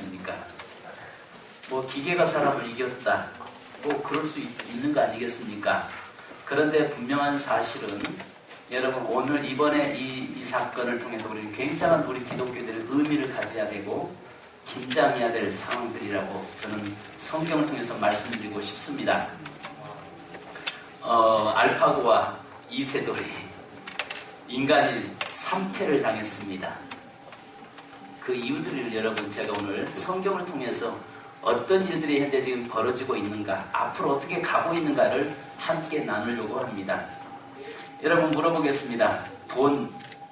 아니겠습니까? 뭐 기계가 사람을 이겼다, 뭐 그럴 수 있는 거 아니겠습니까? 그런데 분명한 사실은 여러분 오늘 이번에 이 사건을 통해서 우리는 굉장한 우리 기독교들의 의미를 가져야 되고 긴장해야 될 상황들이라고 저는 성경을 통해서 말씀드리고 싶습니다. 알파고와 이세돌이 인간이 3패를 당했습니다. 그 이유들을 여러분 제가 오늘 성경을 통해서 어떤 일들이 현재 지금 벌어지고 있는가, 앞으로 어떻게 가고 있는가를 함께 나누려고 합니다. 여러분 물어보겠습니다. 돈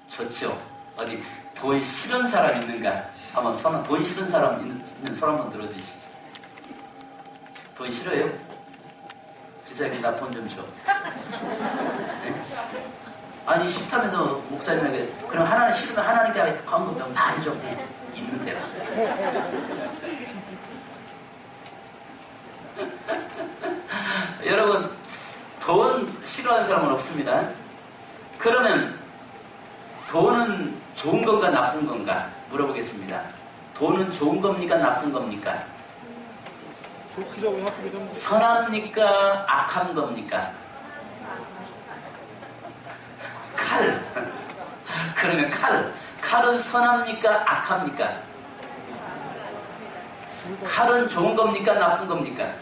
좋죠? 어디 돈 싫은 사람 있는가? 한번 돈 싫은 사람 있는 손 한번 들어주시죠. 돈 싫어요? 진짜 나 돈 좀 줘. 네? 아니 싫다면서 목사님에게 그럼 하나님 싫으면 하나님께 헌금 좀 많이 좀 해. 있는데요. 여러분 돈 싫어하는 사람은 없습니다. 그러면 돈은 좋은 건가 나쁜 건가 물어보겠습니다. 돈은 좋은 겁니까 나쁜 겁니까? 선합니까 악한 겁니까? 칼. 그러면 칼은 선합니까 악합니까? 칼은 좋은 겁니까 나쁜 겁니까?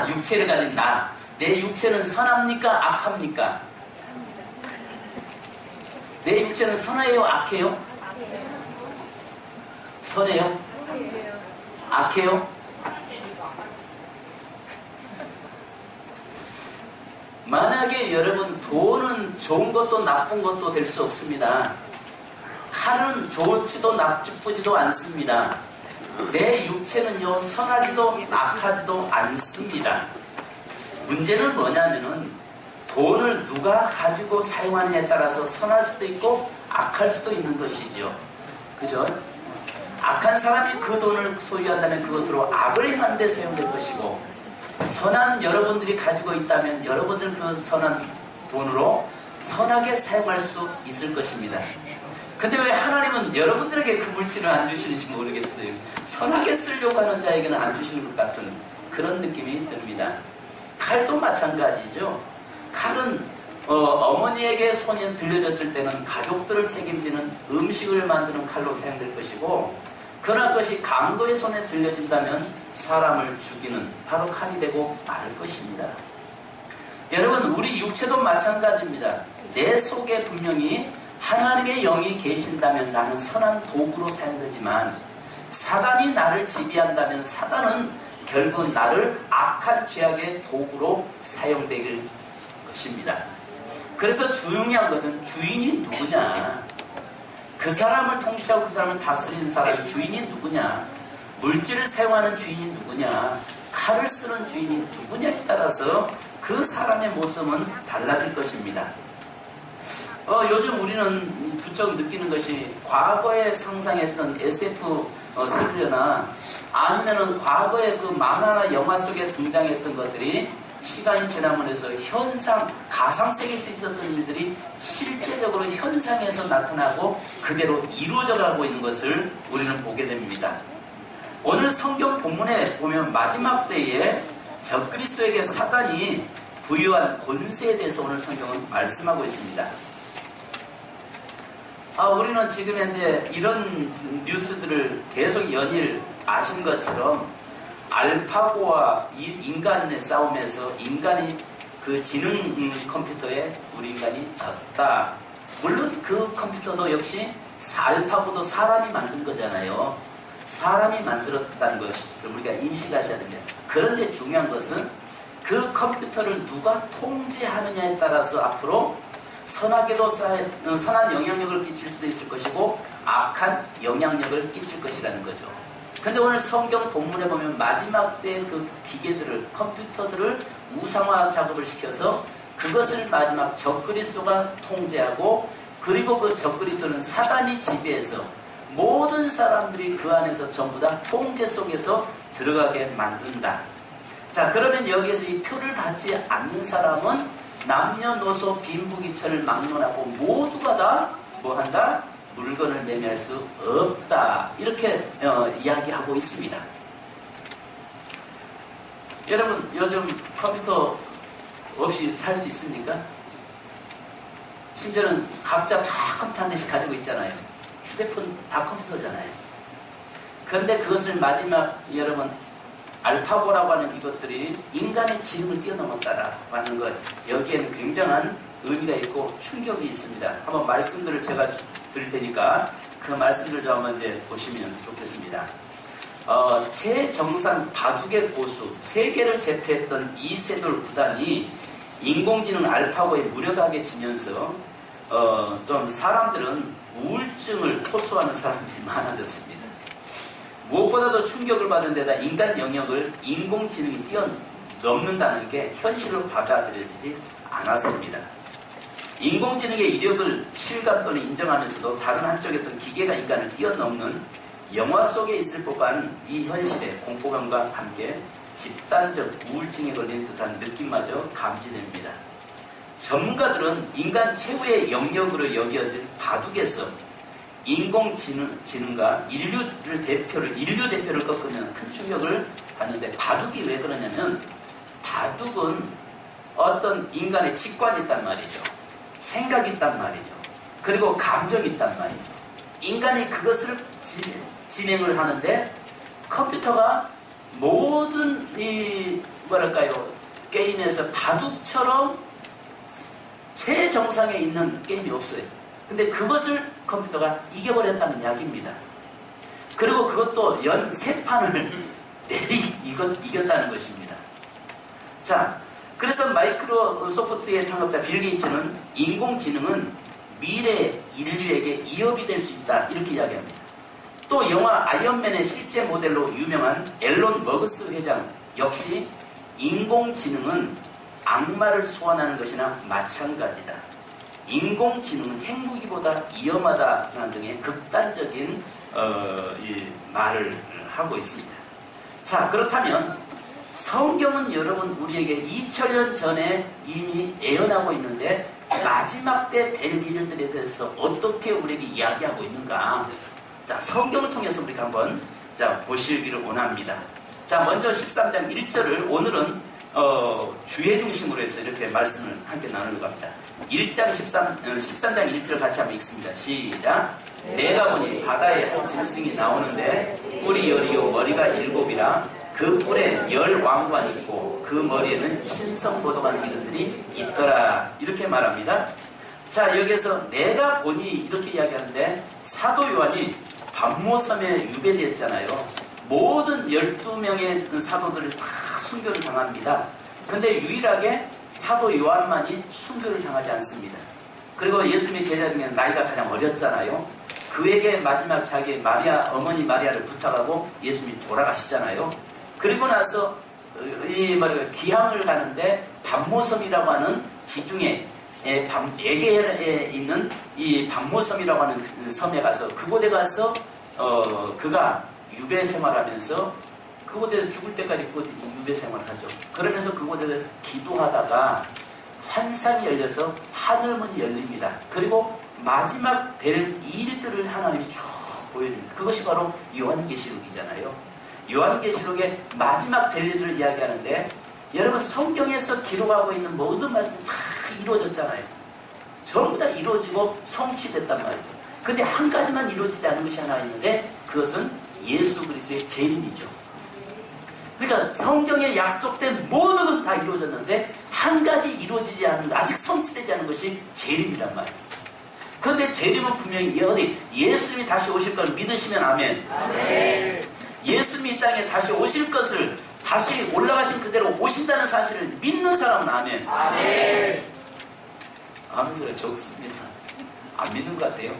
육체를 가진 내 육체는 선합니까 악합니까? 내 육체는 선해요 악해요? 선해요? 악해요? 만약에 여러분 돈은 좋은 것도 나쁜 것도 될 수 없습니다. 칼은 좋지도 나쁘지도 않습니다. 내 육체는요 선하지도 악하지도 않습니다. 문제는 뭐냐면은 돈을 누가 가지고 사용하느냐에 따라서 선할 수도 있고 악할 수도 있는 것이죠. 그죠? 악한 사람이 그 돈을 소유한다면 그것으로 악을 행하는 데 사용될 것이고, 선한 여러분들이 가지고 있다면 여러분들 그 선한 돈으로 선하게 사용할 수 있을 것입니다. 근데 왜 하나님은 여러분들에게 그 물질을 안 주시는지 모르겠어요. 선하게 쓰려고 하는 자에게는 안 주시는 것 같은 그런 느낌이 듭니다. 칼도 마찬가지죠. 칼은 어머니에게 손이 들려졌을 때는 가족들을 책임지는 음식을 만드는 칼로 사용될 것이고, 그러나 그것이 강도의 손에 들려진다면 사람을 죽이는 바로 칼이 되고 말 것입니다. 여러분 우리 육체도 마찬가지입니다. 내 속에 분명히 하나님의 영이 계신다면 나는 선한 도구로 사용되지만, 사단이 나를 지배한다면 사단은 결국 나를 악한 죄악의 도구로 사용될 것입니다. 그래서 중요한 것은 주인이 누구냐, 그 사람을 통치하고 그 사람을 다스리는 사람의 주인이 누구냐, 물질을 사용하는 주인이 누구냐, 칼을 쓰는 주인이 누구냐에 따라서 그 사람의 모습은 달라질 것입니다. 요즘 우리는 부쩍 느끼는 것이 과거에 상상했던 SF 스릴러나 아니면은 과거에 그 만화나 영화 속에 등장했던 것들이 시간이 지나면서 가상세계에서 있었던 일들이 실제적으로 현상에서 나타나고 그대로 이루어져 가고 있는 것을 우리는 보게 됩니다. 오늘 성경 본문에 보면 마지막 때에 적그리스도에게 사단이 부여한 권세에 대해서 오늘 성경은 말씀하고 있습니다. 우리는 지금 현재 이런 뉴스들을 계속 연일 아신 것처럼 알파고와 인간의 싸움에서 인간이 그 지능 컴퓨터에 우리 인간이 졌다. 물론 그 컴퓨터도 역시 알파고도 사람이 만든 거잖아요. 사람이 만들었다는 것을 우리가 인식하셔야 됩니다. 그런데 중요한 것은 그 컴퓨터를 누가 통제하느냐에 따라서 앞으로 선하게도 선한 영향력을 끼칠 수도 있을 것이고 악한 영향력을 끼칠 것이라는 거죠. 근데 오늘 성경 본문에 보면 마지막 때 그 기계들을, 컴퓨터들을 우상화 작업을 시켜서 그것을 마지막 적그리스도가 통제하고, 그리고 그 적그리스도는 사단이 지배해서 모든 사람들이 그 안에서 전부 다 통제 속에서 들어가게 만든다. 자, 그러면 여기에서 이 표를 받지 않는 사람은 남녀노소 빈부귀천을 막론하고 모두가 다 뭐한다? 물건을 매매할 수 없다. 이렇게 이야기하고 있습니다. 여러분 요즘 컴퓨터 없이 살 수 있습니까? 심지어는 각자 다 컴퓨터 한 대씩 가지고 있잖아요. 휴대폰 다 컴퓨터잖아요. 그런데 그것을 마지막 여러분 알파고라고 하는 이것들이 인간의 지능을 뛰어넘었다라고 하는 것, 여기에는 굉장한 의미가 있고 충격이 있습니다. 한번 말씀들을 제가 드릴 테니까 그 말씀들을 좀 한번 이제 보시면 좋겠습니다. 최정상 바둑의 고수, 세계를 제패했던 이세돌 구단이 인공지능 알파고에 무력하게 지면서 좀 사람들은 우울증을 호소하는 사람들이 많아졌습니다. 무엇보다도 충격을 받은 데다 인간 영역을 인공지능이 뛰어넘는다는 게 현실로 받아들여지지 않았습니다. 인공지능의 이력을 실감 또는 인정하면서도 다른 한쪽에서 기계가 인간을 뛰어넘는 영화 속에 있을 법한 이 현실의 공포감과 함께 집단적 우울증에 걸린 듯한 느낌마저 감지됩니다. 전문가들은 인간 최후의 영역으로 여겨진 바둑에서 인공지능과 인류 대표를 꺾으면 큰 충격을 받는데, 바둑이 왜 그러냐면 바둑은 어떤 인간의 직관이 있단 말이죠. 생각이 있단 말이죠. 그리고 감정이 있단 말이죠. 인간이 그것을 진행을 하는데 컴퓨터가 모든 게임에서 바둑처럼 최정상에 있는 게임이 없어요. 근데 그것을 컴퓨터가 이겨버렸다는 이야기입니다. 그리고 그것도 연 3판을 이겼다는 것입니다. 자, 그래서 마이크로소프트의 창업자 빌 게이츠는 인공지능은 미래 인류에게 위협이 될 수 있다, 이렇게 이야기합니다. 또 영화 아이언맨의 실제 모델로 유명한 앨런 머그스 회장 역시 인공지능은 악마를 소환하는 것이나 마찬가지다. 인공지능은 핵무기보다 위험하다라는 등의 극단적인 이 말을 하고 있습니다. 자, 그렇다면 성경은 여러분 우리에게 2000년 전에 이미 예언하고 있는데 마지막 때 될 일들에 대해서 어떻게 우리에게 이야기하고 있는가? 자, 성경을 통해서 우리가 한번 보시기를 원합니다. 자, 먼저 13장 1절을 오늘은 주의 중심으로 해서 이렇게 말씀을 함께 나누려고 합니다. 13장 1절 같이 한번 읽습니다. 시작. 내가 보니 바다에 한 짐승이 나오는데 뿔이 10이요 머리가 7이라 그 뿔에 10왕관이 있고 그 머리에는 신성보도가 이름들이 있더라. 이렇게 말합니다. 자, 여기에서 내가 보니 이렇게 이야기하는데 사도 요한이 반모섬에 유배되었잖아요. 모든 12명의 사도들을 다 순교를 당합니다. 근데 유일하게 사도 요한만이 순교를 당하지 않습니다. 그리고 예수님의 제자 중에 나이가 가장 어렸잖아요. 그에게 마지막 자기 어머니 마리아를 부탁하고 예수님이 돌아가시잖아요. 그리고 나서 기항을 가는데 반모섬이라고 하는 지중해 에게에 있는 이 반모섬이라고 하는 섬에 가서 그곳에 가서 그가 유배 생활하면서 그곳에서 죽을 때까지 그곳에 유배 생활하죠. 그러면서 그곳에서 기도하다가 환상이 열려서 하늘문이 열립니다. 그리고 마지막 될 일들을 하나님이 쭉 보여줍니다. 그것이 바로 요한계시록이잖아요. 요한계시록의 마지막 될 일들을 이야기하는데 여러분 성경에서 기록하고 있는 모든 말씀이 다 이루어졌잖아요. 전부 다 이루어지고 성취됐단 말이죠. 근데 한 가지만 이루어지지 않은 것이 하나 있는데 그것은 예수 그리스도의 재림이죠. 그러니까 성경에 약속된 모든 것은 다 이루어졌는데 한 가지 이루어지지 않은, 아직 성취되지 않은 것이 재림이란 말이에요. 그런데 재림은 분명히 어디 예수님이 다시 오실 걸 믿으시면 아멘. 아멘. 예수님이 이 땅에 다시 오실 것을, 다시 올라가신 그대로 오신다는 사실을 믿는 사람은 아멘. 아멘. 아멘 소리 좋습니다. 안 믿는 것 같아요.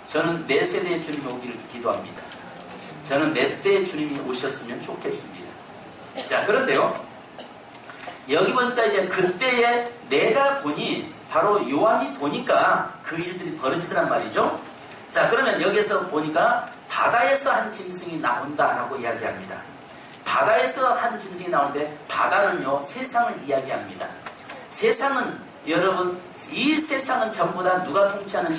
저는 내 세대의 주님이 오기를 기도합니다. 저는 내 때의 주님이 오셨으면 좋겠습니다. 자, 그런데요, 여기 보니까 이제 그때에 내가 보니, 바로 요한이 보니까 그 일들이 벌어지더란 말이죠. 자, 그러면 여기서 보니까 바다에서 한 짐승이 나온다라고 이야기합니다. 바다에서 한 짐승이 나오는데 바다는요 세상을 이야기합니다. 세상은 여러분, 이 세상은 전부 다 누가 통치하는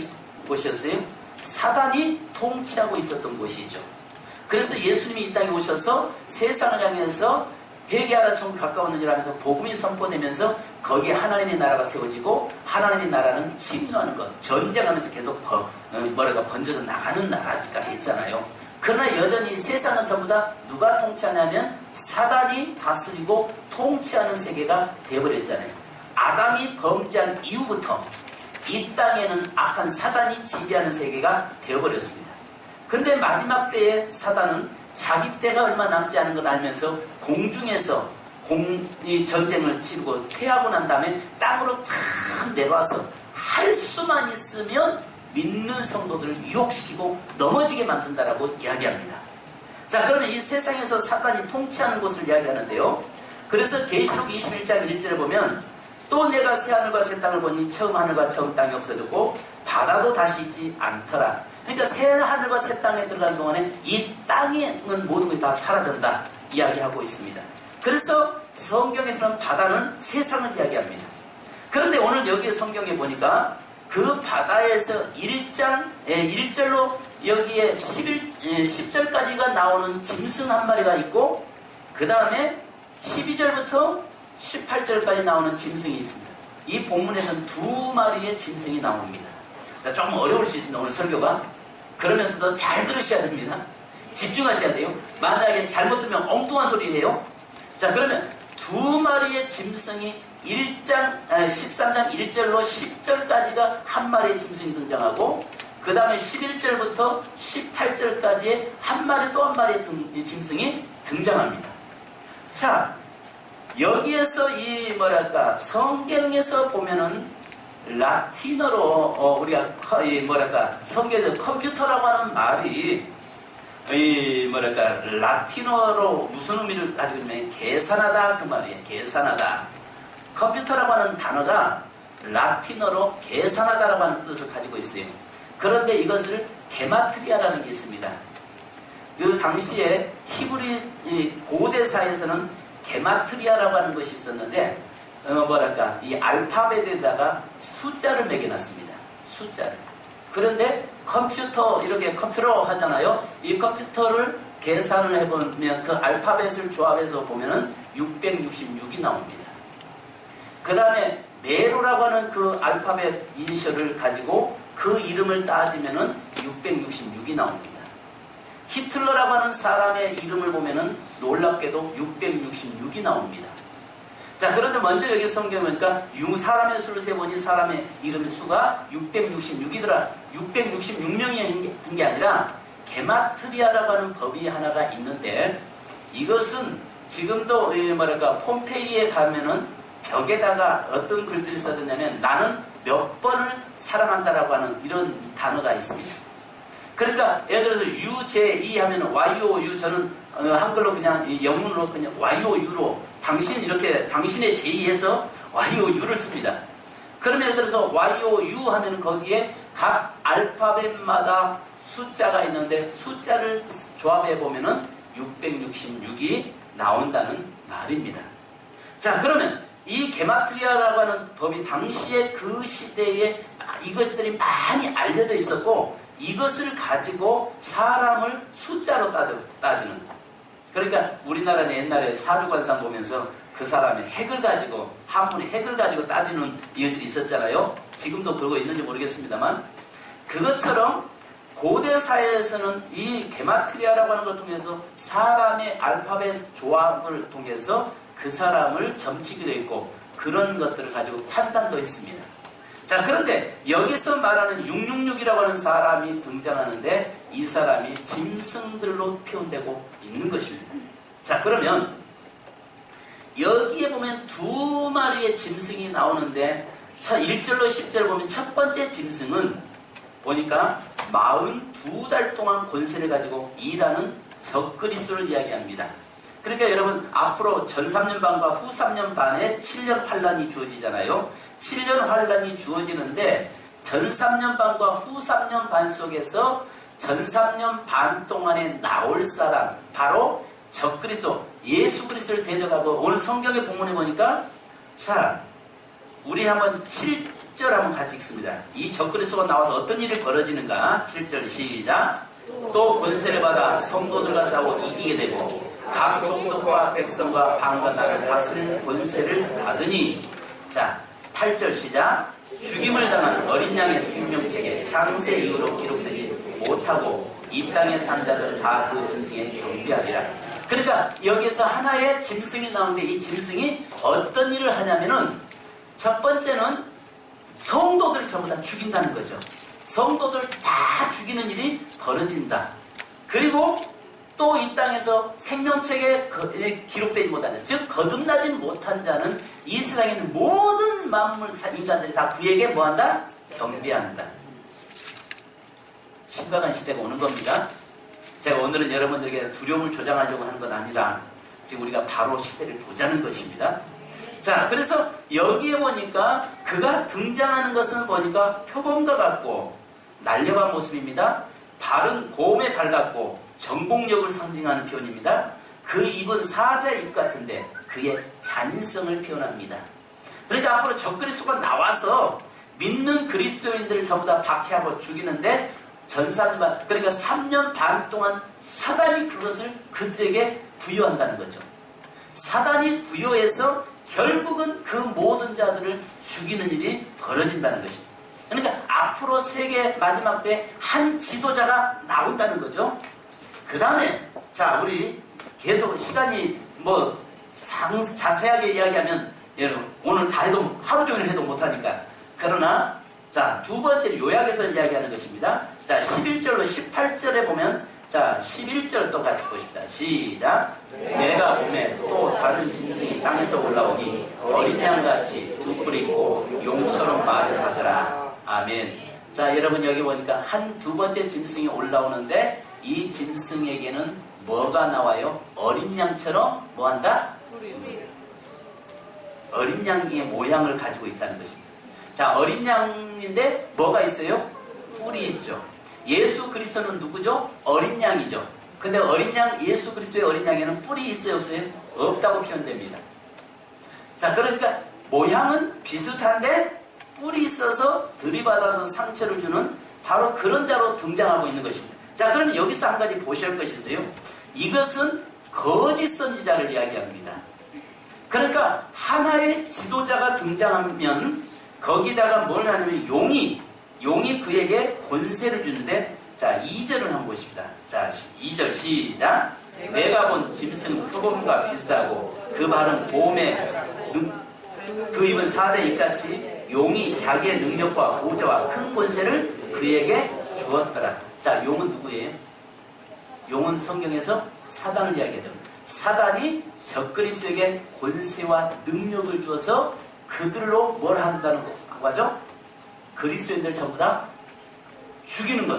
곳이었어요? 사단이 통치하고 있었던 곳이죠. 그래서 예수님이 이 땅에 오셔서 세상을 향해서 회개하라 천국 가까웠느니라 하면서 복음이 선포되면서 거기에 하나님의 나라가 세워지고 하나님의 나라는 침노하는 것, 전쟁하면서 계속 번져져 나가는 나라가 됐잖아요. 그러나 여전히 세상은 전부 다 누가 통치하냐면 사단이 다스리고 통치하는 세계가 되어버렸잖아요. 아담이 범죄한 이후부터 이 땅에는 악한 사단이 지배하는 세계가 되어버렸습니다. 그런데 마지막 때에 사단은 자기 때가 얼마 남지 않은 걸 알면서 공중에서 전쟁을 치르고 패하고 난 다음에 땅으로 탁 내려와서 할 수만 있으면 믿는 성도들을 유혹시키고 넘어지게 만든다라고 이야기합니다. 자, 그러면 이 세상에서 사단이 통치하는 곳을 이야기하는데요. 그래서 계시록 21장 1절에 보면 또 내가 새 하늘과 새 땅을 보니 처음 하늘과 처음 땅이 없어졌고 바다도 다시 있지 않더라. 그러니까 새 하늘과 새 땅에 들어간 동안에 이 땅에는 모든 것이 다 사라진다 이야기하고 있습니다. 그래서 성경에서는 바다는 세상을 이야기합니다. 그런데 오늘 여기 성경에 보니까 그 바다에서 1절로 여기에 10절까지가 나오는 짐승 한 마리가 있고 그 다음에 12절부터 18절까지 나오는 짐승이 있습니다. 이 본문에서는 2마리의 짐승이 나옵니다. 자, 조금 어려울 수 있습니다. 오늘 설교가. 그러면서도 잘 들으셔야 됩니다. 집중하셔야 돼요. 만약에 잘못 들으면 엉뚱한 소리 해요. 자, 그러면 2마리의 짐승이 13장 1절로 10절까지가 한 마리의 짐승이 등장하고 그 다음에 11절부터 18절까지의 한 마리 또 한 마리의 짐승이 등장합니다. 자, 여기에서 성경에서 보면은 라틴어로 우리가 성경에서 컴퓨터라고 하는 말이 라틴어로 무슨 의미를 가지고 있냐면 계산하다 그 말이에요. 계산하다. 컴퓨터라고 하는 단어가 라틴어로 계산하다라고 하는 뜻을 가지고 있어요. 그런데 이것을 게마트리아라는 게 있습니다. 그 당시에 히브리 고대사에서는 게마트리아라고 하는 것이 있었는데 이 알파벳에다가 숫자를 매겨놨습니다. 숫자를. 그런데 이렇게 컴퓨터 하잖아요. 이 컴퓨터를 계산을 해보면 그 알파벳을 조합해서 보면은 666이 나옵니다. 그 다음에 네로라고 하는 그 알파벳 이니셜을 가지고 그 이름을 따지면은 666이 나옵니다. 히틀러라고 하는 사람의 이름을 보면은 놀랍게도 666이 나옵니다. 자, 그런데 먼저 여기 성경에 보니까 사람의 수를 세보니 사람의 이름의 수가 666이더라. 666명이 된 게 아니라 게마트리아라고 하는 법이 하나가 있는데 이것은 지금도 폼페이에 가면은 벽에다가 어떤 글들이 써졌냐면 나는 몇 번을 사랑한다라고 하는 이런 단어가 있습니다. 그러니까 예를 들어서 UJE 하면 YOU 저는 한글로 그냥 영문으로 그냥 YOU로 당신의 제의해서 YOU를 씁니다. 그러면 예를 들어서 YOU 하면 거기에 각 알파벳마다 숫자가 있는데 숫자를 조합해 보면은 666이 나온다는 말입니다. 자, 그러면 이 게마트리아라고 하는 법이 당시에 그 시대에 이것들이 많이 알려져 있었고 이것을 가지고 사람을 숫자로 따지는. 그러니까 우리나라는 옛날에 사주관상 보면서 그 사람의 핵을 가지고 한문의 핵을 가지고 따지는 일들이 있었잖아요. 지금도 그러고 있는지 모르겠습니다만 그것처럼 고대 사회에서는 이 게마트리아라고 하는 걸 통해서 사람의 알파벳 조합을 통해서 그 사람을 점치기도 했고 그런 것들을 가지고 판단도 했습니다. 자, 그런데 여기서 말하는 666이라고 하는 사람이 등장하는데 이 사람이 짐승들로 표현되고 있는 것입니다. 자, 그러면 여기에 보면 2마리의 짐승이 나오는데 1절로 10절 보면 첫 번째 짐승은 보니까 42달 동안 권세를 가지고 일하는 적그리스도를 이야기합니다. 그러니까 여러분 앞으로 전 3년 반과 후 3년 반에 7년 환란이 주어지잖아요. 7년 환란이 주어지는데 전 3년 반과 후 3년 반 속에서 전 3년 반 동안에 나올 사람 바로 적그리스도 예수 그리스도를 대적하고 오늘 성경의 본문에 보니까 자 우리 한번 7절 한번 같이 읽습니다. 이 적그리스도가 나와서 어떤 일이 벌어지는가? 7절 시작. 또 권세를 받아 성도들과 싸워 이기게 되고 각 족속과 백성과 방과 나라를 다스리는 권세를 받으니. 자, 8절 시작. 죽임을 당한 어린 양의 생명책에 창세 이후로 기록되지 못하고 이 땅에 산 자들은 다 그 짐승에 경배하리라. 그러니까 여기서 하나의 짐승이 나오는데 이 짐승이 어떤 일을 하냐면은 첫 번째는 성도들을 전부 다 죽인다는 거죠. 성도들 다 죽이는 일이 벌어진다. 그리고 또 이 땅에서 생명책에 기록되지 못하는, 즉 거듭나지 못한 자는 이 세상에 있는 모든 만물 인간들이 다 그에게 뭐한다? 경배한다. 심각한 시대가 오는 겁니다. 제가 오늘은 여러분들에게 두려움을 조장하려고 하는 건 아니라 지금 우리가 바로 시대를 보자는 것입니다. 자, 그래서 여기에 보니까 그가 등장하는 것은 보니까 표범과 같고 날렵한 모습입니다. 발은 곰에 발 같고 정복력을 상징하는 표현입니다. 그 입은 사자의 입 같은데 그의 잔인성을 표현합니다. 그러니까 앞으로 적그리스도가 나와서 믿는 그리스도인들을 전부 다 박해하고 죽이는데 전사님과, 그러니까 3년 반 동안 사단이 그것을 그들에게 부여한다는 거죠. 사단이 부여해서 결국은 그 모든 자들을 죽이는 일이 벌어진다는 것입니다. 그러니까 앞으로 세계 마지막 때 한 지도자가 나온다는 거죠. 그 다음에 자, 우리 계속 시간이 뭐 자세하게 이야기하면 여러분 오늘 다 해도 하루 종일 해도 못하니까. 그러나 자, 두 번째 요약해서 이야기하는 것입니다. 자, 11절로 18절에 보면, 자, 11절 또 같이 보십니다. 시작. 내가 봄에 또 다른 짐승이 땅에서 올라오니 어린 양같이 두 뿔이 있고 용처럼 말을 하더라. 아멘. 자, 여러분 여기 보니까 두 번째 짐승이 올라오는데 이 짐승에게는 뭐가 나와요? 어린 양처럼 뭐한다? 어린 양의 모양을 가지고 있다는 것입니다. 자, 어린 양인데 뭐가 있어요? 뿔이 있죠. 예수 그리스도는 누구죠? 어린 양이죠. 근데 어린 양, 예수 그리스도의 어린 양에는 뿔이 있어요, 없어요? 없다고 표현됩니다. 자, 그러니까 모양은 비슷한데 뿔이 있어서 들이받아서 상처를 주는 바로 그런 자로 등장하고 있는 것입니다. 자, 그러면 여기서 한 가지 보셔야 할 것이 있어요. 이것은 거짓 선지자를 이야기합니다. 그러니까 하나의 지도자가 등장하면 거기다가 뭘 하냐면 용이 그에게 권세를 주는데, 자, 2절을 한번 보십시다. 자, 2절 시작. 내가 본 짐승 표범과 비슷하고 그 발은 곰의 그 입은 사자의 입같이 용이 자기의 능력과 보좌와 큰 권세를 그에게 주었더라. 자, 용은 누구예요? 용은 성경에서 사단을 이야기하죠. 사단이 적그리스도에게 권세와 능력을 주어서 그들로 뭘 한다는 거죠? 그리스도인들 전부 다 죽이는 것.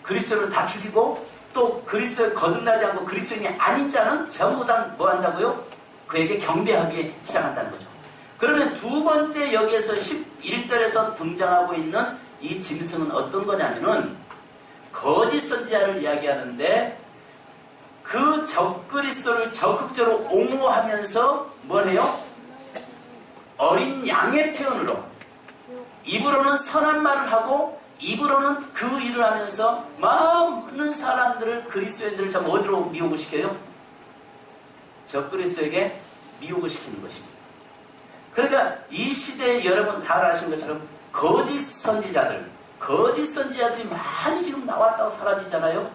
그리스도를 다 죽이고 또 그리스도에 거듭나지 않고 그리스도인이 아닌 자는 전부 다 뭐 한다고요? 그에게 경배하기 시작한다는 거죠. 그러면 두 번째 여기에서 11절에서 등장하고 있는 이 짐승은 어떤 거냐면은 거짓 선지자를 이야기하는데 그 적그리스도를 적극적으로 옹호하면서 뭘 해요? 어린 양의 표현으로 입으로는 선한 말을 하고 입으로는 그 일을 하면서 많은 사람들을, 그리스도인들을 참 어디로 미혹을 시켜요? 적그리스도에게 미혹을 시키는 것입니다. 그러니까 이 시대에 여러분 다 아시는 것처럼 거짓 선지자들이 많이 지금 나왔다고 사라지잖아요.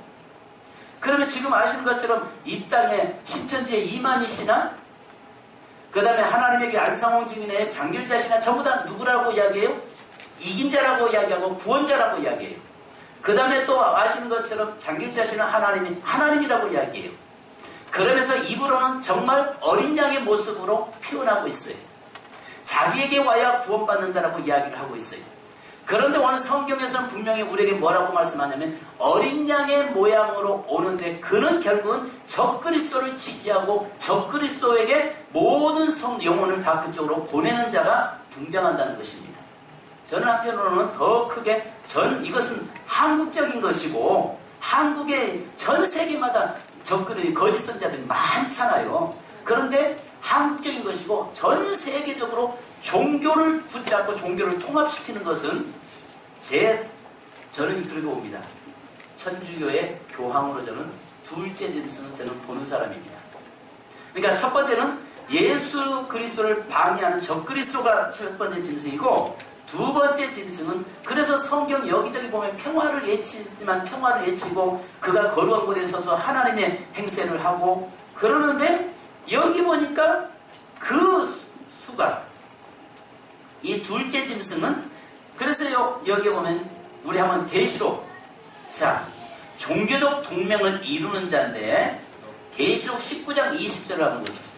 그러면 지금 아시는 것처럼 이 땅에 신천지에 이만희 씨나 그 다음에 하나님에게 안상홍 증인의 장길자 씨나 전부 다 누구라고 이야기해요? 이긴 자라고 이야기하고 구원자라고 이야기해요. 그 다음에 또 아시는 것처럼 장길자 씨는 하나님이라고 이야기해요. 그러면서 입으로는 정말 어린 양의 모습으로 표현하고 있어요. 자기에게 와야 구원받는다라고 이야기를 하고 있어요. 그런데 오늘 성경에서는 분명히 우리에게 뭐라고 말씀하냐면 어린 양의 모양으로 오는데 그는 결국은 적그리스도를 지키하고 적그리스도에게 모든 영혼을 다 그쪽으로 보내는 자가 등장한다는 것입니다. 저는 한편으로는 더 크게 이것은 한국적인 것이고 한국의 전 세계마다 거짓 선지자들이 많잖아요. 그런데 한국적인 것이고 전 세계적으로 종교를 붙잡고 종교를 통합시키는 것은 저는 그렇게 봅니다. 천주교의 교황으로 저는 둘째 짐승은 저는 보는 사람입니다. 그러니까 첫 번째는 예수 그리스도를 방해하는 적그리스도가 첫 번째 짐승이고, 두 번째 짐승은, 그래서 성경 여기저기 보면 평화를 예치지만 평화를 예치고 그가 거룩한 곳에 서서 하나님의 행세를 하고 그러는데, 여기 보니까 그 수가 이 둘째 짐승은, 그래서 여기 보면 우리 한번 계시록, 자, 종교적 동맹을 이루는 자인데 계시록 19장 20절을 한번 보십시다.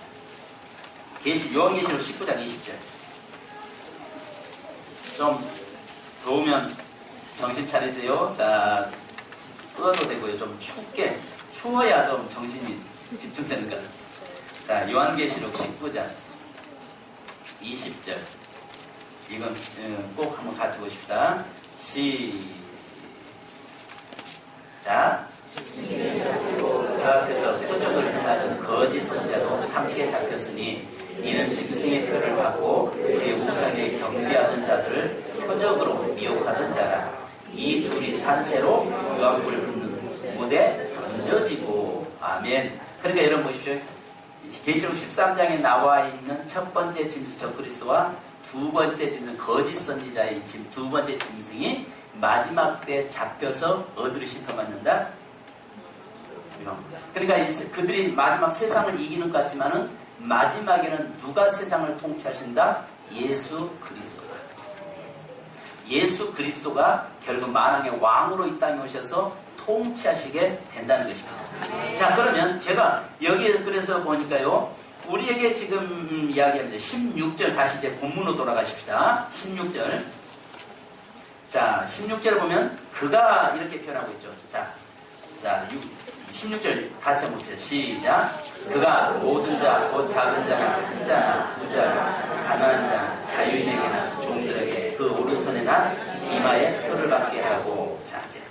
요한계시록 19장 20절. 좀 더우면 정신 차리세요. 자, 꺼도 되고요. 좀 추워야 좀 정신이 집중되는 것 같습니다. 자, 요한계시록 19장 20절. 이건 꼭 한번 같이 보십시다. 시작. 그 앞에서 표적을 행하던 거짓 선자도 함께 잡혔으니 이는 짐승의 표를 받고 그의 우상에 경배하던 자들을 표적으로 미혹하던 자라. 이 둘이 산채로 유황불 붓는 무대에 던져지고. 아멘. 그러니까 여러분 보십시오. 계시록 13장에 나와 있는 첫 번째 짐승 적그리스도와 두 번째 짐승 거짓 선지자의 두 번째 짐승이 마지막 때 잡혀서 어디로 심판받는다? 그러니까 그들이 마지막 세상을 이기는 것 같지만은 마지막에는 누가 세상을 통치하신다? 예수 그리스도가. 예수 그리스도가 결국 만왕의 왕으로 이 땅에 오셔서 통치하시게 된다는 것입니다. 자, 그러면 제가 여기에 그래서 보니까요, 우리에게 지금 이야기합니다. 16절, 다시 이제 본문으로 돌아가십시다. 16절. 자, 16절을 보면 그가 이렇게 표현하고 있죠. 자, 16절 같이 한번 봅시다. 시작. 그가 모든 자, 곧 작은 자나 큰 자나 부자나 가난한 자나 자유인에게나 종들에게 그 오른손에나 이마에 표를 받게 하고. 자, 이제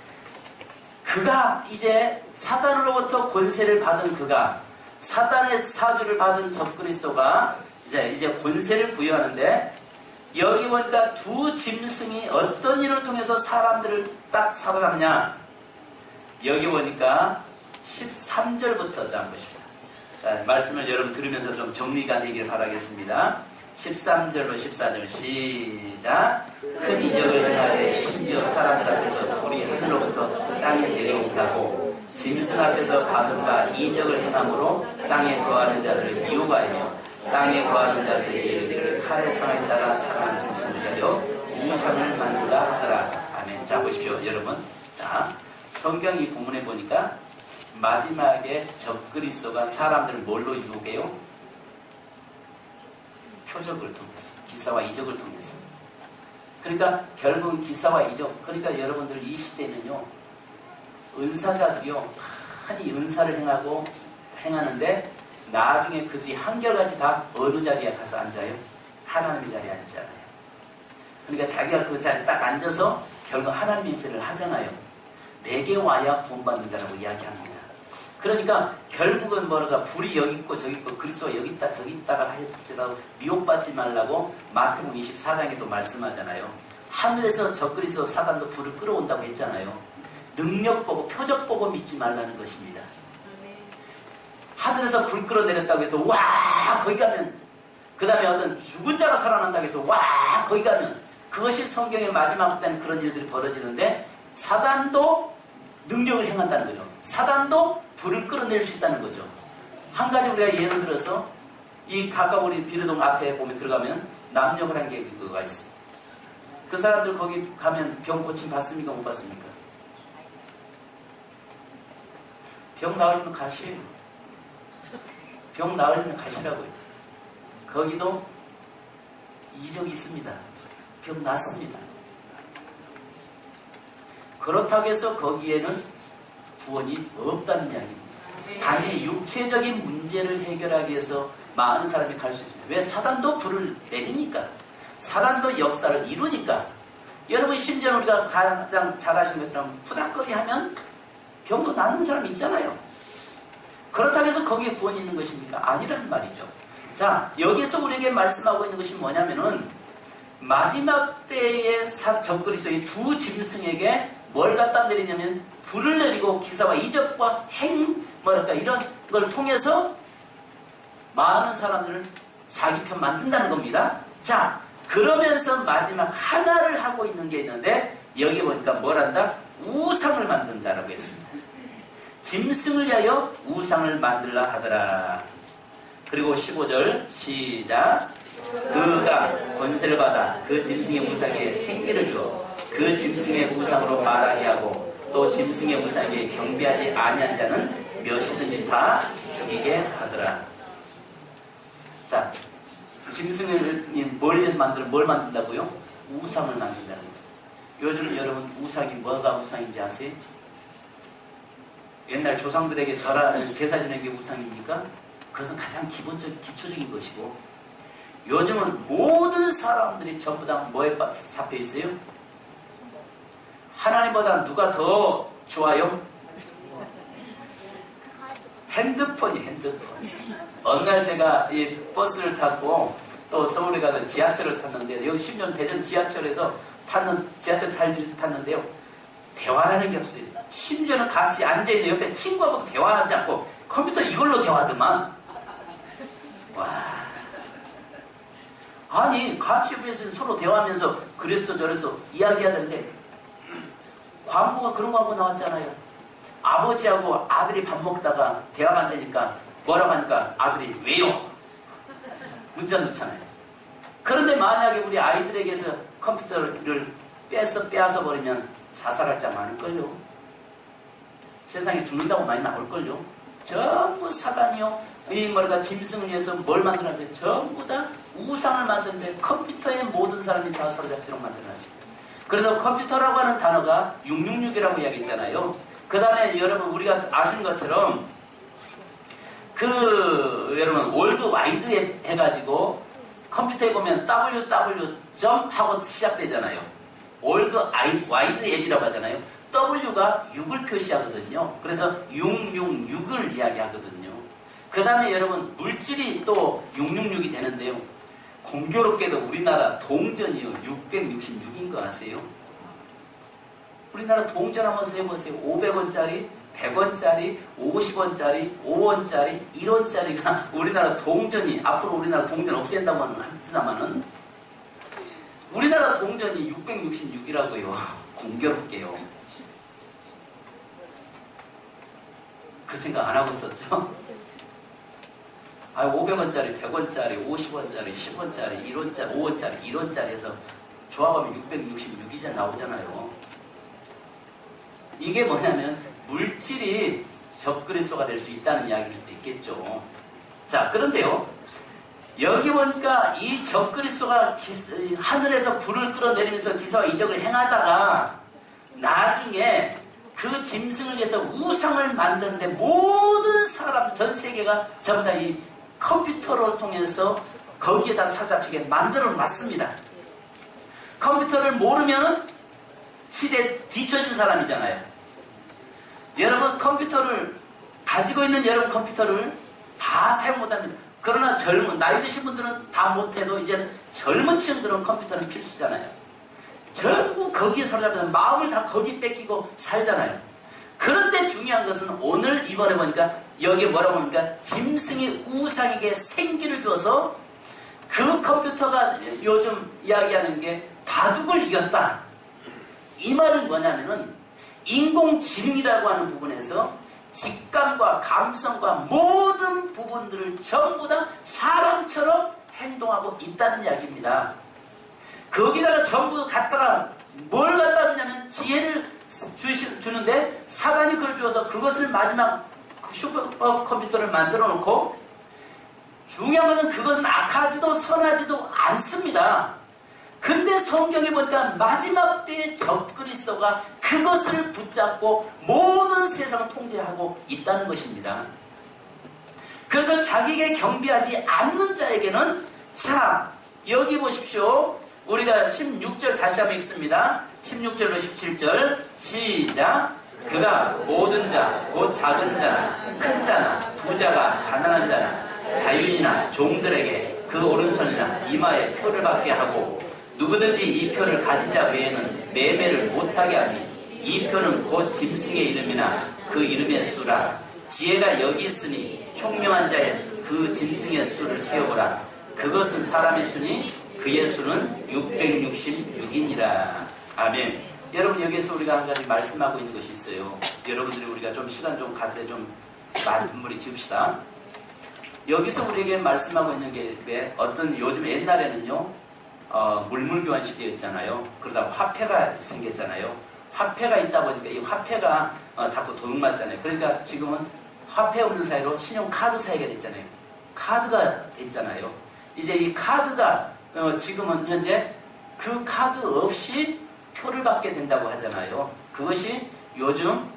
그가 이제 사단으로부터 권세를 받은 그가, 사단의 사주를 받은 적그리스도가 이제 권세를 부여하는데, 여기 보니까 두 짐승이 어떤 일을 통해서 사람들을 딱 살아남냐. 여기 보니까 13절부터 자, 보십시다. 자, 말씀을 여러분 들으면서 좀 정리가 되기를 바라겠습니다. 13절로 14절 시작. 큰 이적을 행하되 심지어 사람들 앞에서 불이 하늘로부터 땅에 내려오게 하고 짐승 앞에서 받은 바 이적을 행함으로 땅에 거하는 자들을 미혹하여 땅에 거하는 자들이 이르기를 칼의 상에 따라 살아난 짐승을 내려 우상을 만들라 하더라. 아멘. 자, 보십시오 여러분. 자, 성경 이 본문에 보니까 마지막에 적그리스도가 사람들을 뭘로 유혹해요? 표적을 통해서, 기사와 이적을 통해서. 그러니까 결국은 기사와 이적. 그러니까 여러분들 이 시대는요, 은사자들이요 많이 은사를 행하는데 나중에 그들이 한결같이 다 어느 자리에 가서 앉아요? 하나님의 자리에 앉잖아요. 그러니까 자기가 그 자리에 딱 앉아서 결국 하나님의 행세를 하잖아요. 내게 와야 구원받는다라고 이야기합니다. 그러니까 결국은 뭐랄까, 불이 여기 있고 저기 있고 그리스도가 여기 있다 저기 있다가 할지라도 미혹받지 말라고 마태복음 24장에도 말씀하잖아요. 하늘에서 적그리스도 사단도 불을 끌어온다고 했잖아요. 능력 보고 표적 보고 믿지 말라는 것입니다. 하늘에서 불 끌어내렸다고 해서 와 거기 가면, 그 다음에 어떤 죽은 자가 살아난다고 해서 와 거기 가면, 그것이 성경의 마지막 때는 그런 일들이 벌어지는데, 사단도 능력을 행한다는 거죠. 사단도 불을 끌어낼 수 있다는 거죠. 한 가지 우리가 예를 들어서 이 가까운 우리 비례동 앞에 보면 들어가면 남녀를 한 게 그거가 있어요. 그 사람들 거기 가면 병 고침 받습니까? 못 받습니까? 병 나으려면 가시에요. 병 나으려면 가시라고요. 거기도 이적이 있습니다. 병 낫습니다. 그렇다고 해서 거기에는 구원이 없다는 이야기입니다. 단지 육체적인 문제를 해결하기 위해서 많은 사람이 갈 수 있습니다. 왜? 사단도 불을 내리니까. 사단도 역사를 이루니까. 여러분, 심지어 우리가 가장 잘 아신 것처럼 푸닥거리 하면 병도 낫는 사람이 있잖아요. 그렇다고 해서 거기에 구원이 있는 것입니까? 아니라는 말이죠. 자, 여기서 우리에게 말씀하고 있는 것이 뭐냐면은 마지막 때의 적그리스도의 두 짐승에게 뭘 갖다 내리냐면 불을 내리고 기사와 이적과 이런 걸 통해서 많은 사람들을 자기 편 만든다는 겁니다. 자, 그러면서 마지막 하나를 하고 있는 게 있는데 여기 보니까 뭘 한다? 우상을 만든다라고 했습니다. 짐승을 위하여 우상을 만들라 하더라. 그리고 15절 시작. 그가 권세를 받아 그 짐승의 우상에 생기를 주어 그 짐승의 우상으로 말하게 하고 또 짐승의 우상에 경배하지 아니한 자는 몇이든지 다 죽이게 하더라. 자, 짐승을 뭘 위해서 뭘 만든다고요? 우상을 만든다는 거죠. 요즘 여러분 우상이 뭐가 우상인지 아세요? 옛날 조상들에게 제사 지내는 게 우상입니까? 그것은 가장 기초적인 것이고, 요즘은 모든 사람들이 전부 다 뭐에 잡혀 있어요? 하나님보다 누가 더 좋아요? 핸드폰이. 어느 날 제가 이 버스를 타고 또 서울에 가서 지하철을 탔는데, 여기 10년 대전 지하철에서 지하철 탈길에서 탔는데요. 대화하는 게 없어요. 심지어는 같이 앉아있는 옆에 친구하고 대화하지 않고 컴퓨터 이걸로 대화하더만. 와. 아니, 같이 옆에서 서로 대화하면서 그랬어 저랬어 이야기하던데, 광고가 그런 광고 나왔잖아요. 아버지하고 아들이 밥 먹다가 대화가 안 되니까 뭐라고 하니까 아들이 왜요? 문자 넣잖아요. 그런데 만약에 우리 아이들에게서 컴퓨터를 빼앗아 버리면 자살할 자 많을걸요. 세상에 죽는다고 많이 나올걸요. 전부 사단이요. 짐승을 위해서 뭘 만들어놨어요? 전부 다 우상을 만드는데 컴퓨터에 모든 사람이 다 사로잡히도록 만들어놨습니다. 그래서 컴퓨터라고 하는 단어가 666이라고 이야기했잖아요. 그 다음에 여러분 우리가 아시는 것처럼 여러분 월드 와이드 앱 해가지고 컴퓨터에 보면 www. 하고 시작되잖아요. 월드 와이드 앱이라고 하잖아요. W가 6을 표시하거든요. 그래서 666을 이야기하거든요. 그 다음에 여러분 물질이 또 666이 되는데요. 공교롭게도 우리나라 동전이요 666인 거 아세요? 우리나라 동전 한번 세보세요. 500원짜리, 100원짜리, 50원짜리, 5원짜리, 1원짜리가 우리나라 동전이, 앞으로 우리나라 동전 없앤다고는 합니다만은 우리나라 동전이 666이라고요. 공교롭게요. 그 생각 안 하고 있었죠? 500원짜리, 100원짜리, 50원짜리, 10원짜리, 1원짜리, 5원짜리, 1원짜리에서 조합하면 666이자 나오잖아요. 이게 뭐냐면 물질이 적그리스도가 될 수 있다는 이야기일 수도 있겠죠. 자, 그런데요. 여기 보니까 이 적그리스도가 하늘에서 불을 끌어내리면서 기사와 이적을 행하다가 나중에 그 짐승을 위해서 우상을 만드는데 모든 사람, 전 세계가 전부 다 이 컴퓨터를 통해서 거기에다 사로잡히게 만들어 놨습니다. 컴퓨터를 모르면 시대에 뒤처진 사람이잖아요. 여러분 컴퓨터를 가지고 있는 여러분 컴퓨터를 다 사용 못합니다. 그러나 나이 드신 분들은 다 못해도 이제는 젊은 층들은 컴퓨터는 필수잖아요. 전부 거기에 사로잡혀서 마음을 다 거기 뺏기고 살잖아요. 그런데 중요한 것은 오늘 이번에 보니까 여기에 뭐라고 하니까 짐승이 우상에게 생기를 줘서 그 컴퓨터가 요즘 이야기하는 게 바둑을 이겼다. 이 말은 뭐냐면은 인공지능이라고 하는 부분에서 직감과 감성과 모든 부분들을 전부 다 사람처럼 행동하고 있다는 이야기입니다. 거기다가 전부 갖다가 뭘 갖다 주냐면 지혜를 주는데 사단이 그걸 주어서 그것을 마지막 슈퍼컴퓨터를 만들어 놓고, 중요한 것은 그것은 악하지도 선하지도 않습니다. 근데 성경에 보니까 마지막 때의 적그리스도가 그것을 붙잡고 모든 세상을 통제하고 있다는 것입니다. 그래서 자기에게 경배하지 않는 자에게는, 자, 여기 보십시오. 우리가 16절 다시 한번 읽습니다. 16절로 17절 시작. 그가 모든 자, 곧 작은 자나 큰 자나 부자가 가난한 자나 자유인이나 종들에게 그 오른손이나 이마에 표를 받게 하고 누구든지 이 표를 가진 자 외에는 매매를 못하게 하니 이 표는 곧 짐승의 이름이나 그 이름의 수라. 지혜가 여기 있으니 총명한 자의 그 짐승의 수를 세어보라. 그것은 사람의 수니 그의 수는 666이니라. 아멘. 여러분, 여기에서 우리가 한 가지 말씀하고 있는 것이 있어요. 여러분들이 우리가 좀 시간 좀 가득 좀 마무리 지읍시다. 여기서 우리에게 말씀하고 있는 게 어떤 요즘 옛날에는요 물물교환 시대였잖아요. 그러다 화폐가 생겼잖아요. 화폐가 있다 보니까 이 화폐가 자꾸 도둑맞잖아요. 그러니까 지금은 화폐 없는 사이로 신용카드 사이가 됐잖아요. 카드가 됐잖아요. 이제 이 카드가 지금은 현재 그 카드 없이 표를 받게 된다고 하잖아요. 그것이 요즘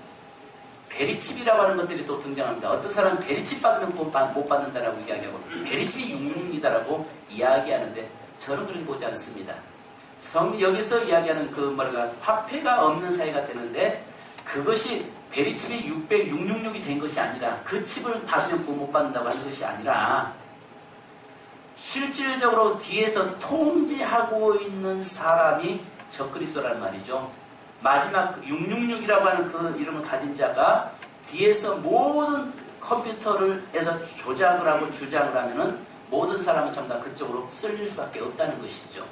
베리칩이라고 하는 것들이 또 등장합니다. 어떤 사람은 베리칩 받으면 못 받는다라고 이야기하고 베리칩이 66이다라고 이야기하는데 저는 그렇게 보지 않습니다. 여기서 이야기하는 그 화폐가 없는 사이가 되는데 그것이 베리칩이 666이 된 것이 아니라 그 칩을 받으면 못 받는다고 하는 것이 아니라 실질적으로 뒤에서 통제하고 있는 사람이 적그리스도라는 말이죠. 마지막 666이라고 하는 그 이름을 가진 자가 뒤에서 모든 컴퓨터를 해서 조작을 하고 주장을 하면은 모든 사람은 전부 다 그쪽으로 쓸릴 수밖에 없다는 것이죠.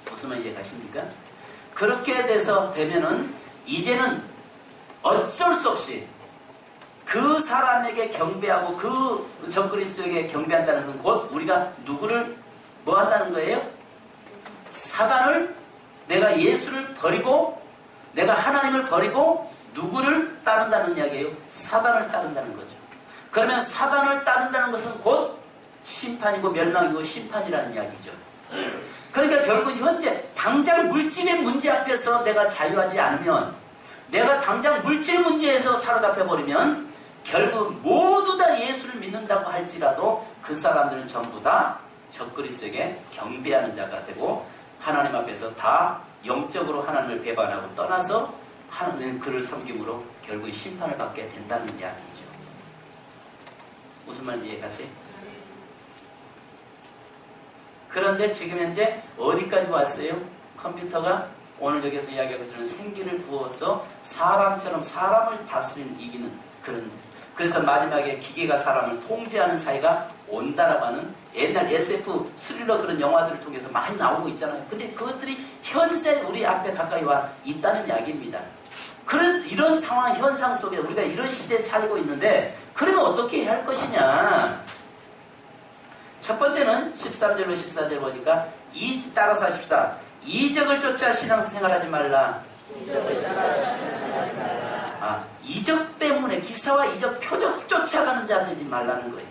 무슨 말 이해가십니까? 그렇게 돼서 되면은 이제는 어쩔 수 없이 그 사람에게 경배하고 그 적그리스도에게 경배한다는 건 곧 우리가 누구를 뭐 한다는 거예요? 사단을 내가 예수를 버리고 내가 하나님을 버리고 누구를 따른다는 이야기예요? 사단을 따른다는 거죠. 그러면 사단을 따른다는 것은 곧 심판이고 멸망이고 심판이라는 이야기죠. 그러니까 결국 현재 당장 물질의 문제 앞에서 내가 자유하지 않으면 내가 당장 물질 문제에서 사로잡혀버리면 결국 모두 다 예수를 믿는다고 할지라도 그 사람들은 전부 다 적그리스도에게 경배하는 자가 되고 하나님 앞에서 다 영적으로 하나님을 배반하고 떠나서 하나님 그를 섬김으로 결국 심판을 받게 된다는 이야기죠. 무슨 말인지 이해가세요? 그런데 지금 현재 어디까지 왔어요? 컴퓨터가 오늘 여기서 이야기하고 저는 생기를 부어서 사람처럼 사람을 다스리는 이기는 그런 그래서 마지막에 기계가 사람을 통제하는 사이가 온다라고 하는 옛날 SF 스릴러 그런 영화들을 통해서 많이 나오고 있잖아요. 근데 그것들이 현재 우리 앞에 가까이 와 있다는 이야기입니다. 이런 상황 현상 속에 우리가 이런 시대에 살고 있는데 그러면 어떻게 해야 할 것이냐? 첫 번째는 13절로 14절 보니까 따라서 하십시다. 이적을 쫓아 신앙생활하지 말라. 이적 때문에 기사와 이적 표적 쫓아가는 자 되지 말라는 거예요.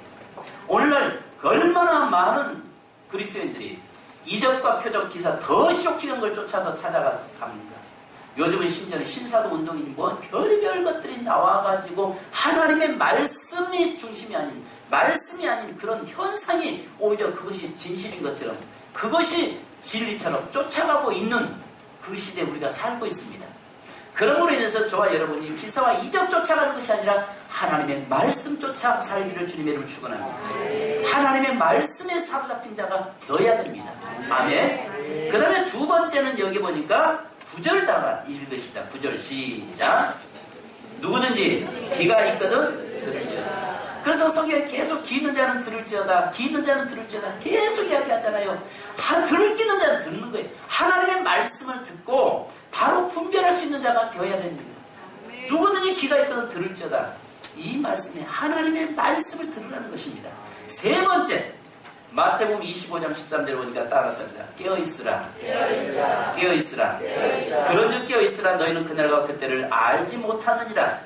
오늘날 얼마나 많은 그리스도인들이 이적과 표적 기사 더 쇼킹한 걸 쫓아서 찾아갑니까? 요즘은 심지어는 신사도 운동이니 뭐 별의별 것들이 나와가지고 하나님의 말씀이 중심이 아닌 말씀이 아닌 그런 현상이 오히려 그것이 진실인 것처럼 그것이 진리처럼 쫓아가고 있는 그 시대에 우리가 살고 있습니다. 그러므로 인해서 저와 여러분이 기사와 이적 쫓아가는 것이 아니라 하나님의 말씀 쫓아 살기를 주님의 이름으로 축원합니다. 하나님의 말씀에 사로잡힌 자가 되어야 됩니다. 아멘. 그 다음에 두 번째는 여기 보니까 9절 다가 읽으십니다. 9절 시작. 누구든지 귀가 있거든 들을지어다. 그래서 성경에 계속 귀 있는 자는 들을지어다. 귀 있는 자는 들을지어다. 계속 이야기하잖아요. 들을 끼는 자는 듣는 거예요. 하나님의 말씀을 듣고 바로 분별할 수 있는 자가 되어야 됩니다. 누구든지 귀가 있거든 들을지어다. 이 말씀이 하나님의 말씀을 들으라는 것입니다. 세 번째 마태복음 25장 13절 보니까 따라서 깨어있으라. 깨어있으라. 그런즉 깨어있으라. 너희는 그날과 그때를 알지 못하느니라.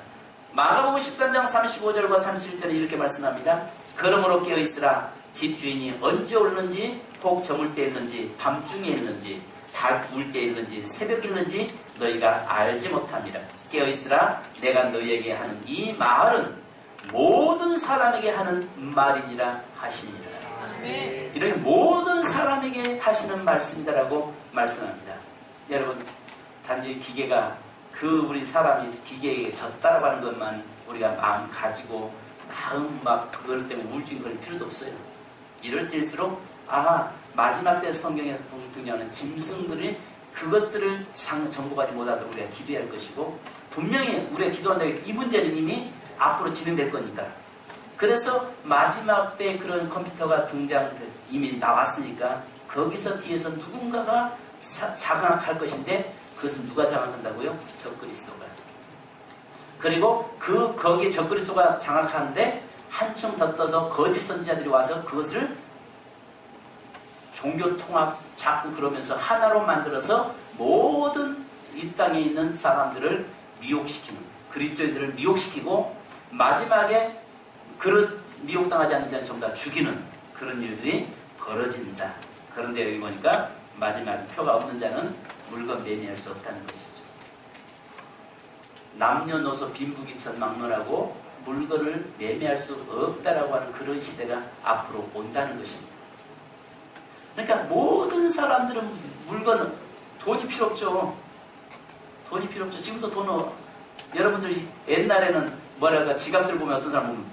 마가복음 13장 35절과 37절에 이렇게 말씀합니다. 그러므로 깨어있으라. 집주인이 언제 오는지 혹 저물 때 있는지 밤중에 있는지 닭 울 때 있는지 새벽에 있는지 너희가 알지 못합니다. 깨어있으라. 내가 너희에게 하는 이 말은 모든 사람에게 하는 말이니라 하시니라. 이렇게 모든 사람에게 하시는 말씀이다라고 말씀합니다. 여러분 단지 기계가 우리 사람이 기계에게 졌다라고 하는 것만 우리가 마음 가지고 마음 막 그걸 때문에 우울증 걸릴 필요도 없어요. 이럴 때일수록 마지막 때 성경에서 등장하는 짐승들이 그것들을 정복하지 못하도록 우리가 기도해야 할 것이고, 분명히 우리가 기도한다. 이 문제는 이미 앞으로 진행될 거니까. 그래서 마지막 때 그런 컴퓨터가 이미 나왔으니까 거기서 뒤에서 누군가가 장악할 것인데, 그것은 누가 장악한다고요? 적그리스도가. 그리고 거기에 적그리스도가 장악하는데 한층 더 떠서 거짓 선지자들이 와서 그것을 종교 통합 자꾸 그러면서 하나로 만들어서 모든 이 땅에 있는 사람들을 미혹시키는, 그리스도인들을 미혹시키고 마지막에 미혹당하지 않는 자는 전부 다 죽이는 그런 일들이 벌어진다. 그런데 여기 보니까 마지막에 표가 없는 자는 물건 매매할 수 없다는 것이죠. 남녀노소 빈부귀천 막론하고 물건을 매매할 수 없다라고 하는 그런 시대가 앞으로 온다는 것입니다. 그러니까 모든 사람들은 돈이 필요 없죠. 돈이 필요 없죠. 지금도 여러분들이 옛날에는 지갑들 보면 어떤 사람은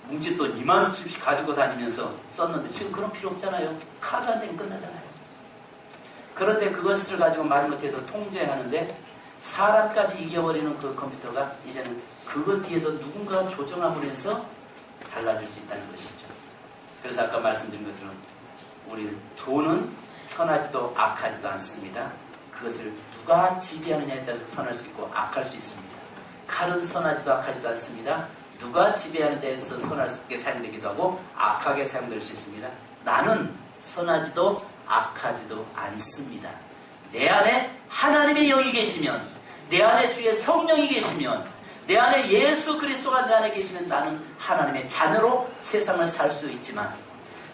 뭉칫돈 2만원씩 가지고 다니면서 썼는데 지금 그런 필요 없잖아요. 카드 한 장이 끝나잖아요. 그런데 그것을 가지고 마지못해서 통제하는데 사람까지 이겨버리는 그 컴퓨터가 이제는 그것 뒤에서 누군가 조정함으로 해서 달라질 수 있다는 것이죠. 그래서 아까 말씀드린 것처럼 우리 돈은 선하지도 악하지도 않습니다. 그것을 누가 지배하느냐에 따라서 선할 수 있고 악할 수 있습니다. 칼은 선하지도 악하지도 않습니다. 누가 지배하는 데에서 선하게 사용되기도 하고 악하게 사용될 수 있습니다. 나는 선하지도 악하지도 않습니다. 내 안에 하나님의 영이 계시면, 내 안에 주의 성령이 계시면, 내 안에 예수 그리스도가 내 안에 계시면 나는 하나님의 자녀로 세상을 살 수 있지만,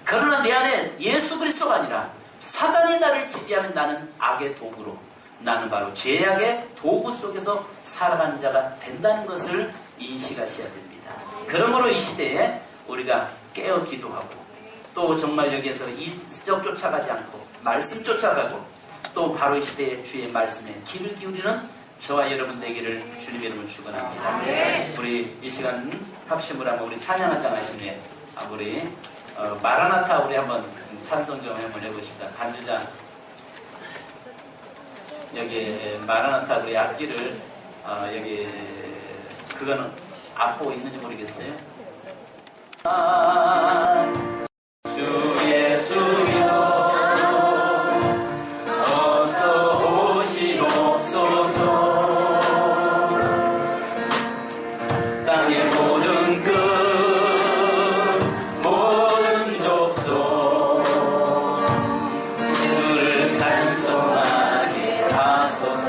그러나 내 안에 예수 그리스도가 아니라 사단이 나를 지배하면 나는 악의 도구로, 나는 바로 죄악의 도구 속에서 살아가는 자가 된다는 것을 인식하셔야 됩니다. 그러므로 이 시대에 우리가 깨어 기도하고, 또 정말 여기에서 이적 쫓아가지 않고 말씀 쫓아가고, 또 바로 이 시대에 주의 말씀에 귀를 기울이는 저와 여러분 되기를 주님의 이름으로 축원합니다. 우리 이 시간 합심을 하면 우리 찬양한장 하신 후에 우리 마라나타 우리 한번 찬송 좀 한번 해보십시다. 간주자 여기 마라나타 우리 악기를 여기 그거는 앞보고 있는지 모르겠어요. 주 예수여 어서 오시옵소서. 땅의 모든 끝 모든 족속 주를 찬송하게 하소서.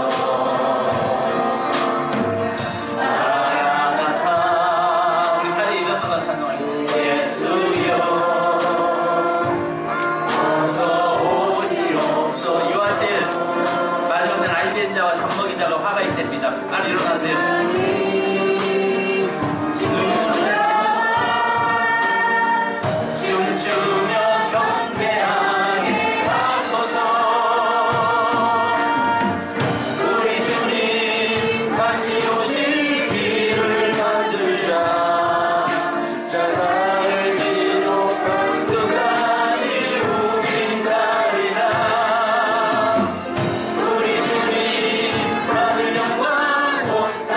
마라나타 우리 자리에 일어서서 찬송합니다. 예수여 어서 오시옵소서. 유아실 마지막 날 아이벤 자와 젖먹인 자가 화가 있답니다. 빨리 일어나세요. 우리 주님 받을 영광 온 땅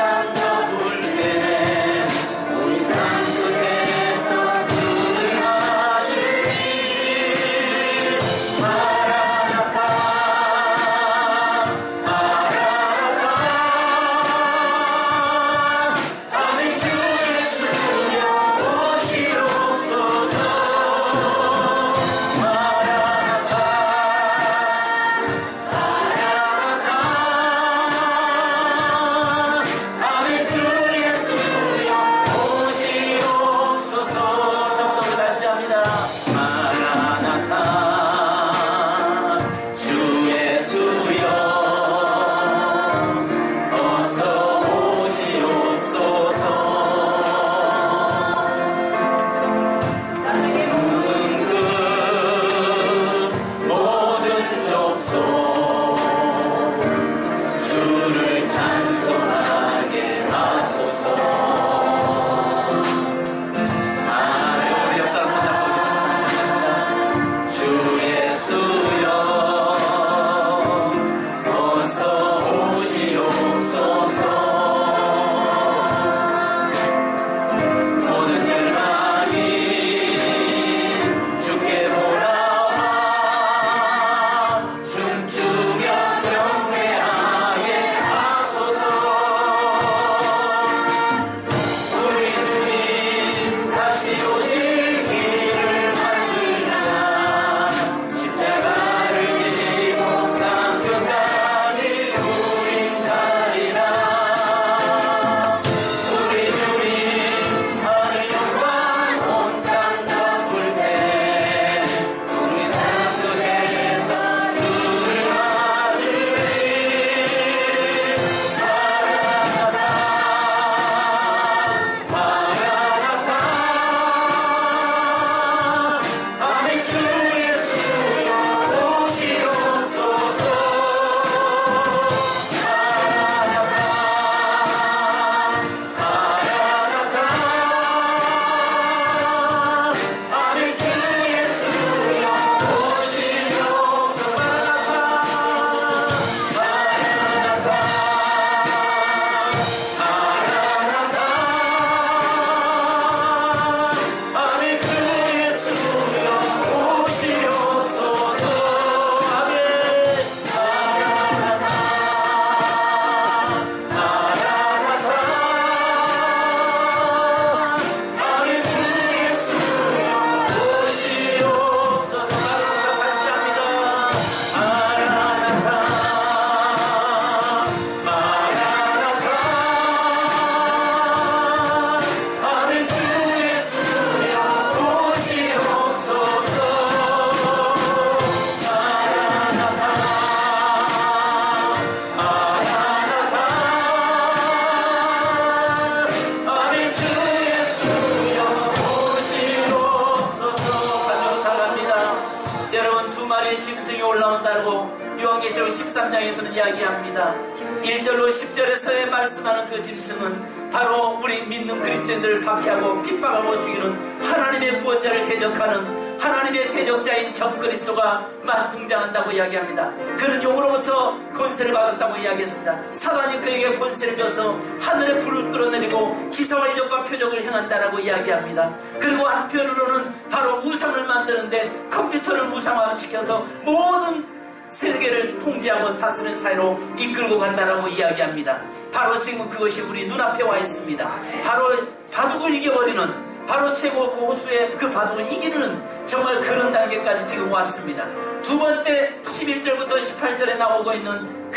있다라고 요한계시록 13장에서는 이야기합니다. 1절로 10절에서 말씀하는 그 짐승은 바로 우리 믿는 그리스도인들을 박해하고 핍박하고 죽이는 하나님의 구원자를 대적하는 하나님의 대적자인 적그리스도가 등장한다고 이야기합니다. 그는 용으로부터 권세를 받았다고 이야기했습니다. 사단이 그에게 권세를 줘서 하늘의 불을 끌어내리고 기사와 이적과 표적을 행한다라고 이야기합니다. 그리고 한편으로는 바로 우상을 만드는데 컴퓨터를 우상화시켜서 모든 세계를 통제하고 다스리는 사이로 이끌고 간다라고 이야기합니다. 바로 지금 그것이 우리 눈앞에 와 있습니다. 바로 바둑을 이겨버리는, 바로 최고 고수의 그 바둑을 이기는 정말 그런 단계까지 지금 왔습니다. 두 번째 11절부터 18절에 나오고 있는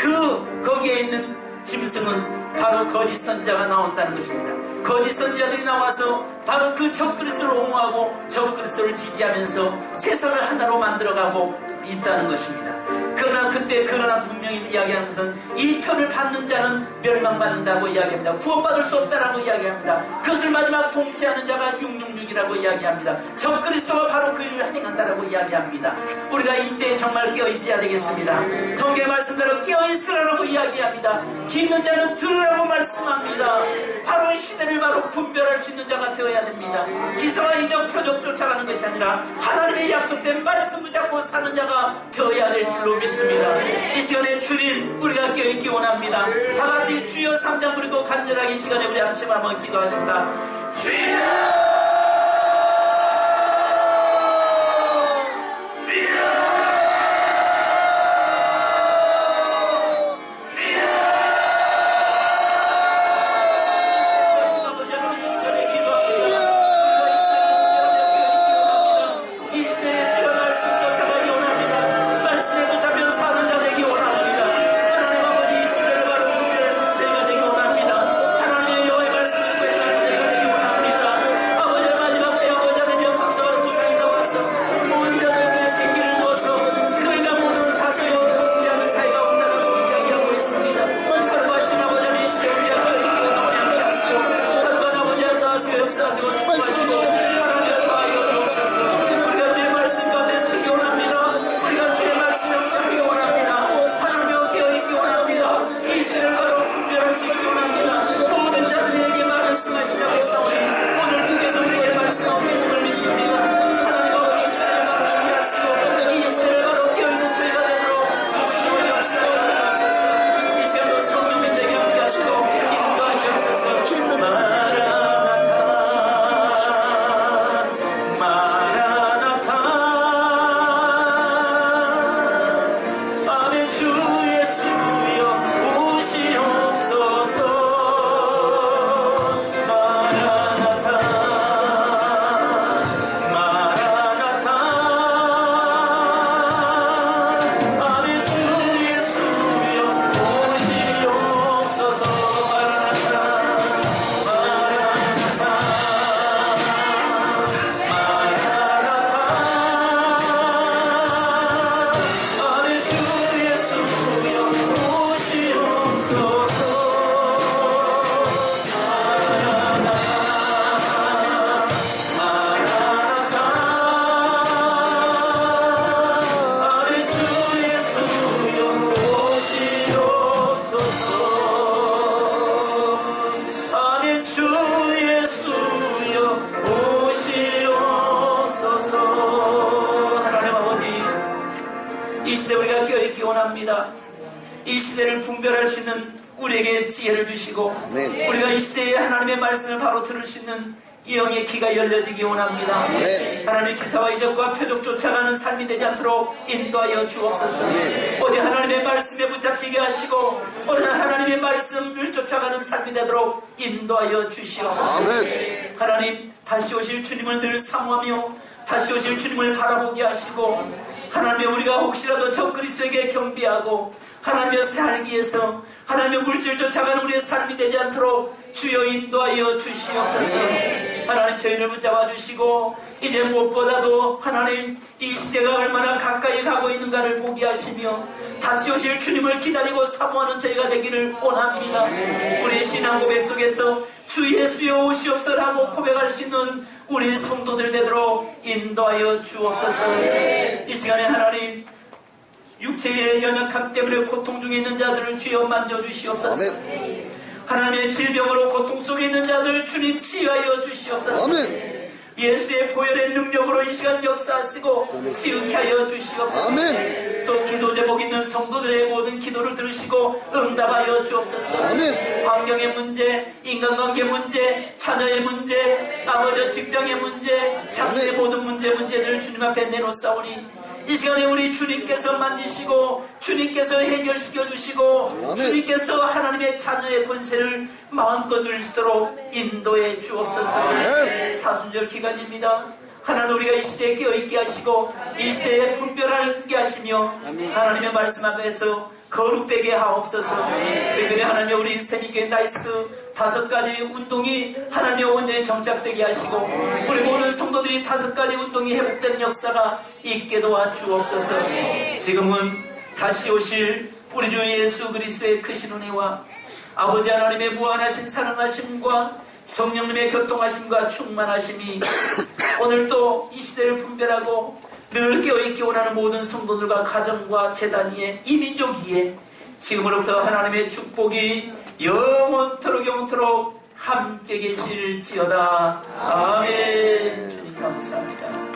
거기에 있는 짐승은 바로 거짓 선지자가 나온다는 것입니다. 거짓 선지자들이 나와서 바로 그 적그리스도를 옹호하고 적그리스도를 지지하면서 세상을 하나로 만들어가고 있다는 것입니다. 그러나 분명히 이야기하는 것은 이 편을 받는 자는 멸망받는다고 이야기합니다. 구원받을 수 없다라고 이야기합니다. 그것을 마지막 통치하는 자가 666이라고 이야기합니다. 적그리스도가 바로 그 일을 행한다라고 이야기합니다. 우리가 이때 정말 깨어있어야 되겠습니다. 성경의 말씀대로 깨어있으라고 이야기합니다. 기는 자는 들으라고 말씀합니다. 바로 시대를 바로 분별할 수 있는 자가 되어야 됩니다. 기사와 이적 표적 쫓아가는 것이 아니라 하나님의 약속된 말씀 붙잡고 사는 자가 되어야 될 줄로 믿습니다. 이 시간에 주님 우리가 깨어있기 원합니다. 다같이 주여 3장 부르고 간절하게 이 시간에 우리 합심 한번 기도하십니다. 주여 이 시대를 분별할 수 있는 우리에게 지혜를 주시고 우리가 이 시대에 하나님의 말씀을 바로 들을 수 있는 영의 귀가 열려지기 원합니다. 하나님의 기사와 이적과 표적 쫓아가는 삶이 되지 않도록 인도하여 주옵소서. 어디 하나님의 말씀에 붙잡히게 하시고 오늘 하나님의 말씀을 쫓아가는 삶이 되도록 인도하여 주시옵소서. 하나님 다시 오실 주님을 늘 사모하며 다시 오실 주님을 바라보게 하시고 하나님의 우리가 혹시라도 적그리스도에게 경배하고 하나님의 살기 위해서 하나님의 물질 쫓아가는 우리의 삶이 되지 않도록 주여 인도하여 주시옵소서. 하나님 저희를 붙잡아 주시고 이제 무엇보다도 하나님 이 시대가 얼마나 가까이 가고 있는가를 보게 하시며 다시 오실 주님을 기다리고 사모하는 저희가 되기를 원합니다. 우리의 신앙 고백 속에서 주 예수여 오시옵소서라고 고백할 수 있는 우리 성도들 되도록 인도하여 주옵소서. 이 시간에 하나님 육체의 연약함 때문에 고통 중에 있는 자들을 주여 만져주시옵소서. 아멘. 하나님의 질병으로 고통 속에 있는 자들을 주님 치유하여 주시옵소서. 아멘. 예수의 보혈의 능력으로 이 시간 역사하시고 치유케 하여 주시옵소서. 아멘. 또 기도 제목 있는 성도들의 모든 기도를 들으시고 응답하여 주옵소서. 아멘. 환경의 문제, 인간관계 문제, 자녀의 문제, 아버지 직장의 문제, 장래의 아멘. 모든 문제들을 주님 앞에 내놓사오니 이 시간에 우리 주님께서 만지시고 주님께서 해결시켜 주시고 아멘. 주님께서 하나님의 자녀의 권세를 마음껏 누릴 수 있도록 인도해 주옵소서. 아멘. 사순절 기간입니다. 하나님 우리가 이 시대에 깨어있게 하시고 이 시대에 분별하게 하시며 하나님의 말씀 앞에서 거룩되게 하옵소서. 특별히 하나님 우리 세미교회 나이스크 5가지 운동이 하나님의 온전히 정착되게 하시고 우리 모든 성도들이 5가지 운동이 회복되는 역사가 있게 도와주옵소서. 지금은 다시 오실 우리 주 예수 그리스도의 크신 은혜와 아버지 하나님의 무한하신 사랑하심과 성령님의 교통하심과 충만하심이 오늘도 이 시대를 분별하고 늘 깨어있기 원하는 모든 성도들과 가정과 재단 위에 이 민족 위에 지금으로부터 하나님의 축복이 영원토록 함께 계실지어다. 아멘. 주님 감사합니다.